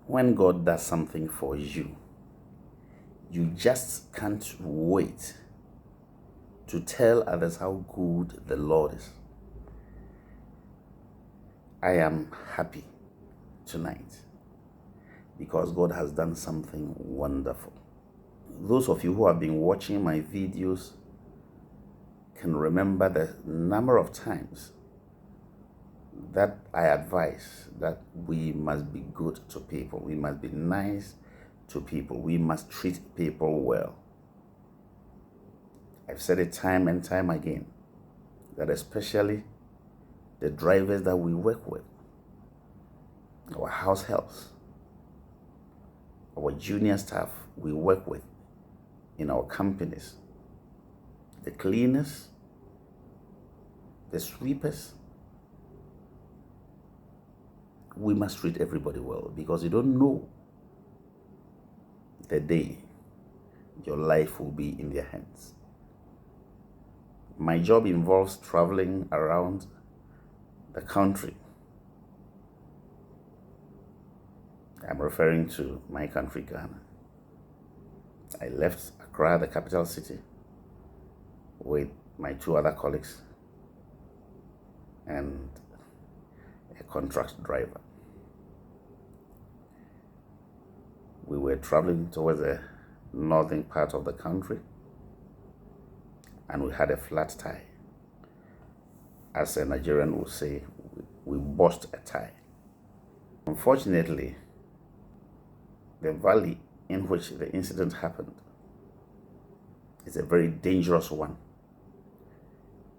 When God does something for you, you just can't wait to tell others how good the Lord is. I am happy tonight because God has done something wonderful. Those of you who have been watching my videos can remember the number of times that I advise that we must be good to people. We must be nice to people. We must treat people well. I've said it time and time again that especially the drivers that we work with, our house helps, our junior staff we work with in our companies, the cleaners, the sweepers, we must treat everybody well because you don't know the day your life will be in their hands. My job involves traveling around the country. I'm referring to my country, Ghana. I left Accra, the capital city, with my 2 other colleagues and a contract driver. We were traveling towards the northern part of the country, and we had a flat tire. As a Nigerian would say, we burst a tire. Unfortunately, the valley in which the incident happened is a very dangerous one.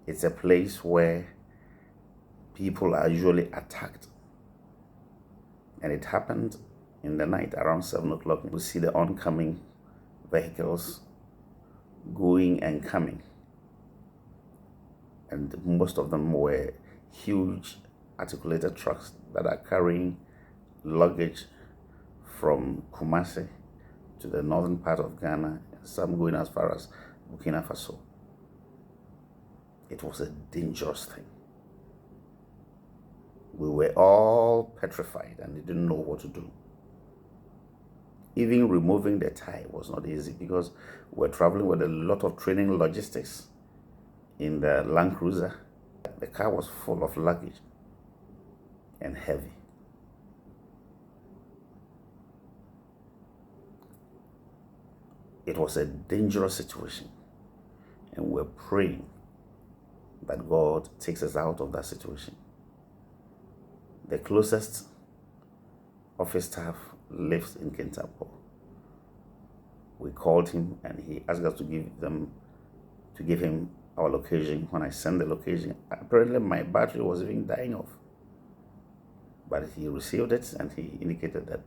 It's a place where people are usually attacked. And it happened in the night around 7 o'clock. We see the oncoming vehicles going and coming. And most of them were huge articulated trucks that are carrying luggage from Kumasi to the northern part of Ghana, some going as far as Burkina Faso. It was a dangerous thing. We were all petrified and didn't know what to do. Even removing the tie was not easy because we're traveling with a lot of training logistics in the Land Cruiser. The car was full of luggage and heavy. It was a dangerous situation, and we're praying that God takes us out of that situation. The closest office staff lives in Kintampo. We called him and he asked us to give him our location. When I sent the location, apparently my battery was even dying off. But he received it and he indicated that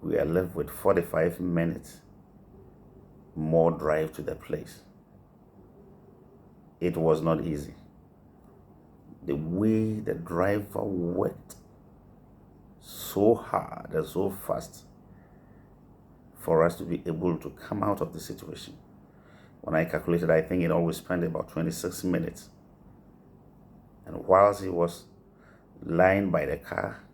we are left with 45 minutes more drive to the place. It was not easy. The way the driver worked so hard and so fast for us to be able to come out of the situation. When I calculated, I think it always spent about 26 minutes. And whilst he was lying by the car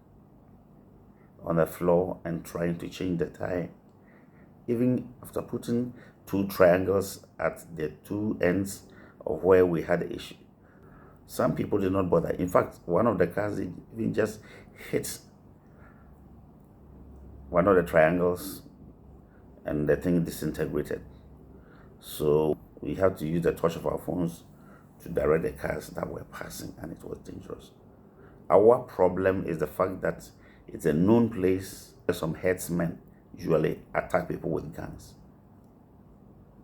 on the floor and trying to change the tire, even after putting 2 triangles at the 2 ends of where we had the issue, some people did not bother. In fact, one of the cars even just hit one of the triangles and the thing disintegrated. So we had to use the torch of our phones to direct the cars that were passing, and it was dangerous. Our problem is the fact that it's a known place where some herdsmen usually attack people with guns.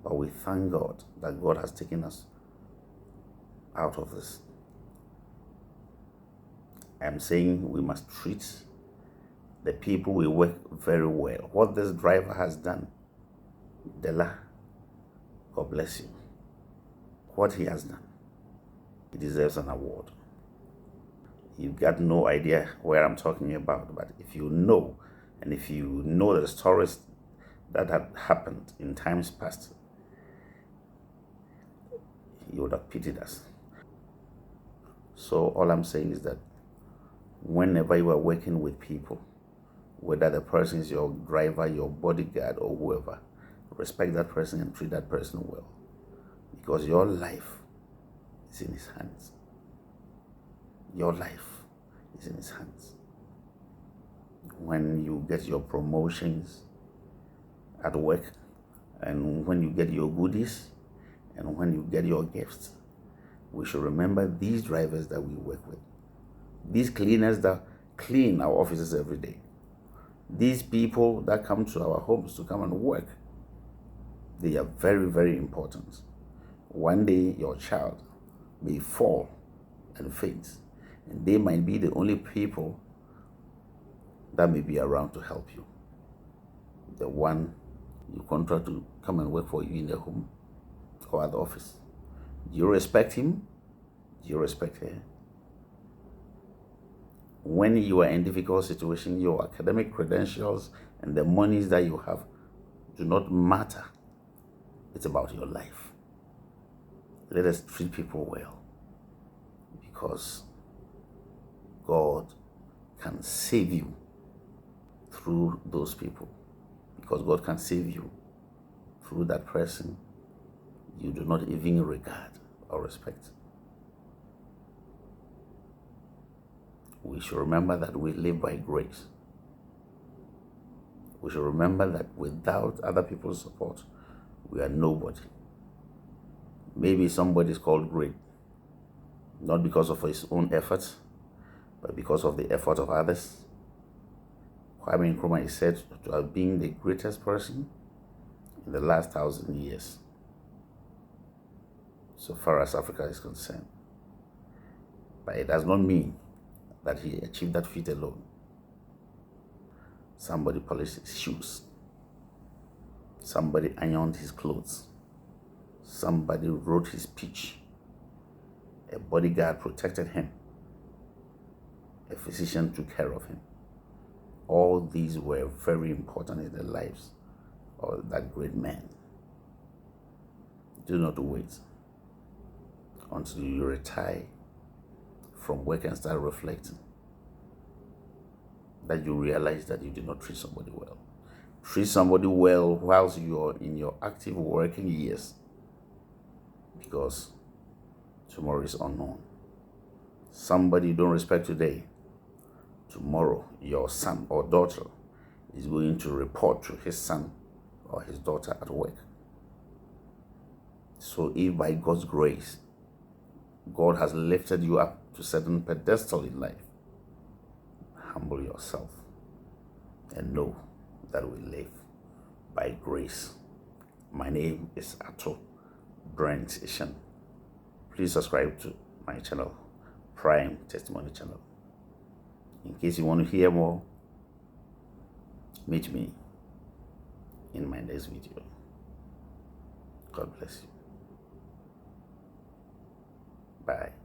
But we thank God that God has taken us out of this. I'm saying we must treat the people we work very well. What this driver has done, Dela, God bless you. What he has done, he deserves an award. You've got no idea where I'm talking about, but if you know, and if you know the stories that had happened in times past, you would have pitied us. So all I'm saying is that whenever you are working with people, whether the person is your driver, your bodyguard, or whoever. Respect that person and treat that person well, because your life is in his hands. Your life is in his hands. When you get your promotions at work, and when you get your goodies, and when you get your gifts, we should remember these drivers that we work with, these cleaners that clean our offices every day, these people that come to our homes to come and work. They are very, very important. One day your child may fall and faint, and they might be the only people that may be around to help you. The one you contract to come and work for you in the home or at the office. Do you respect him? Do you respect her? When you are in difficult situation, your academic credentials and the monies that you have do not matter. It's about your life. Let us treat people well, because God can save you through those people. Because God can save you through that person you do not even regard or respect. We should remember that we live by grace. We should remember that without other people's support, we are nobody. Maybe somebody is called great, not because of his own efforts, but because of the effort of others. Kwame Nkrumah is said to have been the greatest person in the last 1,000 years, so far as Africa is concerned. But it does not mean that he achieved that feat alone. Somebody polished his shoes. Somebody ironed his clothes. Somebody wrote his speech. A bodyguard protected him. A physician took care of him. All these were very important in the lives of that great man. Do not wait until you retire from work and start reflecting that you realize that you did not treat somebody well. Treat somebody well whilst you are in your active working years, because tomorrow is unknown. Somebody you don't respect today, tomorrow your son or daughter is going to report to his son or his daughter at work. So if by God's grace, God has lifted you up to a certain pedestal in life, humble yourself and know that we live by grace. My name is Ato Brent Ishan. Please subscribe to my channel, Prime Testimony Channel. In case you want to hear more, meet me in my next video. God bless you. Bye.